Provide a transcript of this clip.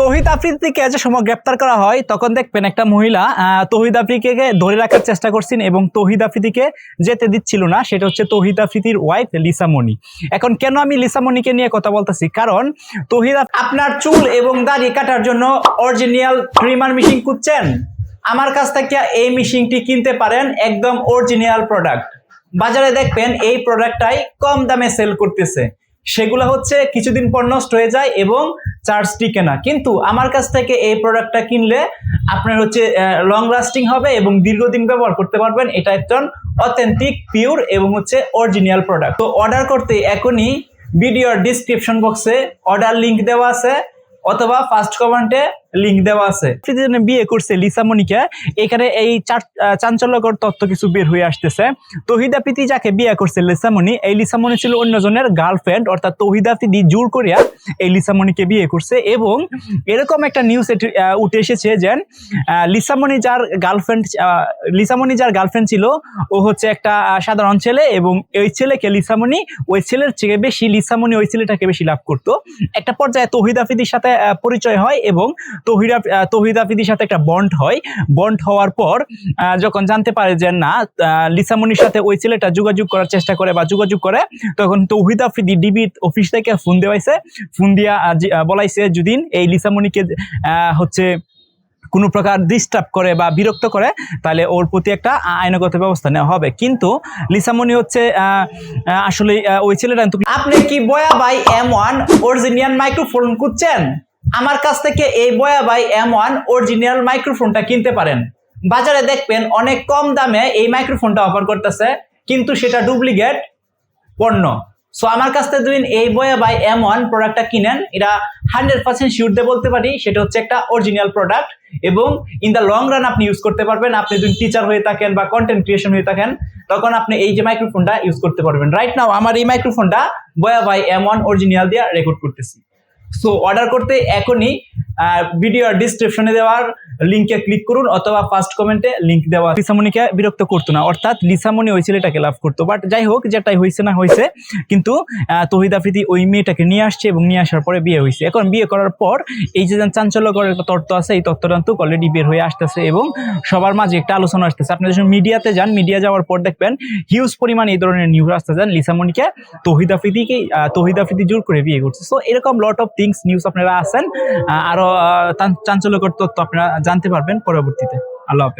তৌহিদ আফ্রিদিকে যে সময় গ্রেপ্তার করা হয় তখন দেখবেন একটা মহিলা তৌহিদ আফ্রিদিকে ধরে রাখার চেষ্টা করছেন এবং তৌহিদ আফ্রিদিকে যেতে দিচ্ছিল না। সেটা হচ্ছে তৌহিদ আফ্রিদির ওয়াইফ লিসা মনি। এখন কেন আমি লিসা মনিকে নিয়ে কথা বলতেছি, কারণ তৌহিদ আপনার চুল এবং দাড়ি কাটার জন্য অরিজিনাল ট্রিমার মেশিন খুঁজছেন, আমার কাছ থেকে এই মেশিনটি কিনতে পারেন, একদম অরিজিনাল প্রোডাক্ট। বাজারে দেখবেন এই প্রোডাক্টটাই কম দামে সেল করতেছে, সেগুলো হচ্ছে কিছুদিন পর নষ্ট হয়ে যায় এবং চার্জ টিকে না। কিন্তু আমার কাছ থেকে এই প্রোডাক্টটা কিনলে আপনার হচ্ছে লং লাস্টিং হবে এবং দীর্ঘদিন ব্যবহার করতে পারবেন। এটা একজন অথেন্টিক পিওর এবং হচ্ছে অরিজিনাল প্রোডাক্ট। তো অর্ডার করতে এখনই ভিডিওর ডিসক্রিপশন বক্সে অর্ডার লিংক দেওয়া আছে অথবা ফার্স্ট কমেন্টে লিংক দেওয়া আছে। বিয়ে করছে লিসা মনিকে, এখানে এই চাঞ্চল্যকর তথ্য কিছু বের হয়ে আসতেছে। তৌহিদ আফ্রিদি যাকে বিয়ে করছে লিসা মনি, এই লিসা মনি ছিল অন্যজনের গার্লফ্রেন্ড, অর্থাৎ তৌহিদ আফ্রিদি জোর করিয়া এই লিসা মনিকে বিয়ে করছে। এবং এরকম একটা নিউজ উঠে এসেছে যে লিসা মনি যার গার্লফ্রেন্ড ছিল ও হচ্ছে একটা সাধারণ ছেলে, এবং ওই ছেলেকে লিসা মনি ওই ছেলের চেয়ে বেশি লিসা মনি ওই ছেলেটাকে বেশি লাভ করতো। একটা পর্যায়ে তৌহিদ আফ্রিদির সাথে পরিচয় হয় এবং তৌহিদ আফ্রিদির সাথে একটা বন্ড হওয়ার পর যখন জানতে পারে যে না লিসা মনির সাথে ওই ছেলেটা যোগাযোগ করার চেষ্টা করে বা যোগাযোগ করে, তখন তৌহিদ আফ্রিদি ডিবি অফিস থেকে ফোন দিয়া বলাইছে যদি এই লিসা মনিকে হচ্ছে কোনো প্রকার ডিস্টার্ব করে বা বিরক্ত করে তাহলে ওর প্রতি একটা আইনগত ব্যবস্থা নেওয়া হবে। কিন্তু লিসা মনি হচ্ছে আসলে ওই ছেলেটা। আপনি কি বয়া বাই M1 অরিজিনাল মাইক্রোফোন খুঁজছেন? আমার কাছ থেকে এই বয়া বাই M1 অরিজিনাল মাইক্রোফোনটা কিনতে পারেন। বাজারে দেখবেন অনেক কম দামে এই মাইক্রোফোনটা অফার করতেছে, কিন্তু সেটা ডুপ্লিকেট পণ্য। সো আমার কাছ থেকে যদি এই বয়া বাই M1 প্রোডাক্টটা কিনেন, এটা 100% শিওর দিয়ে বলতে পারি সেটা হচ্ছে একটা অরিজিনাল প্রোডাক্ট এবং ইন দ্য লং রান আপনি ইউজ করতে পারবেন। আপনি যদি টিচার হয়ে থাকেন বা কন্টেন্ট ক্রিয়েশন হয়ে থাকেন, তখন আপনি এই যে মাইক্রোফোনটা ইউজ করতে পারবেন। রাইট নাও আমার এই মাইক্রোফোনটা বয়া বাই M1 অরিজিনাল দিয়ে রেকর্ড করতেছি। সো অর্ডার করতে এখনই ভিডিওর ডিসক্রিপশনে দেওয়ার লিংকে ক্লিক করুন অথবা ফার্স্ট কমেন্টে লিংক দেওয়া। লিসা মনিকে বিরক্ত করতো না, অর্থাৎ লিসা মনি ওই ছেলেটাকে লাভ করতো। বাট যাই হোক, যেটাই হয়েছে না হয়েছে, কিন্তু তৌহিদ আফ্রিদি ওই মেয়েটাকে নিয়ে আসছে এবং নিয়ে আসার পরে বিয়ে হয়েছে। এখন বিয়ে করার পর এই যে চাঞ্চল্যকর একটা তথ্য আছে, এই তথ্যটা কিন্তু অলরেডি বের হয়ে আসতেছে এবং সবার মাঝে একটা আলোচনা আসতেছে। আপনি যখন মিডিয়াতে যান, মিডিয়া যাওয়ার পর দেখবেন হিউজ পরিমাণ এই ধরনের নিউজ আসতেছে লিসা মনিকে তৌহিদ আফ্রিদি জোর করে বিয়ে করছে। সো এরকম লট অফ থিংস নিউজ আপনারা আছেন, আরো চাঞ্চল্যকর তথ্য আপনারা জানতে পারবেন পরবর্তীতে। আল্লাহ হাফেজ।